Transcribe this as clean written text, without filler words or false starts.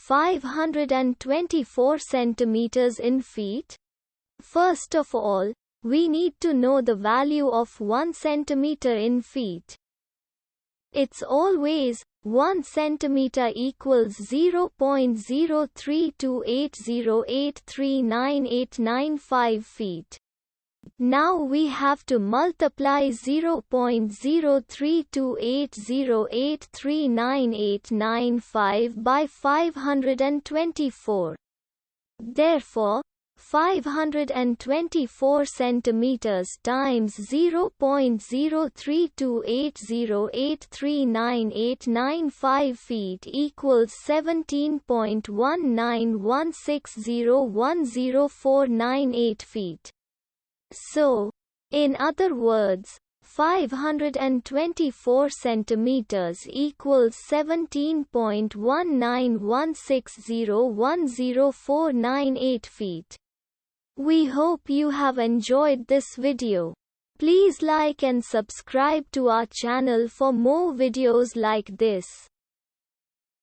524 centimeters in feet? First of all, we need to know the value of 1 centimeter in feet. It's always 1 centimeter equals 0.03280839895 feet. Now we have to multiply 0.03280839895 by 524. Therefore, 524 centimeters times 0.03280839895 feet equals 17.1916010498 feet. So, in other words, 524 centimeters equals 17.1916010498 feet. We hope you have enjoyed this video. Please like and subscribe to our channel for more videos like this.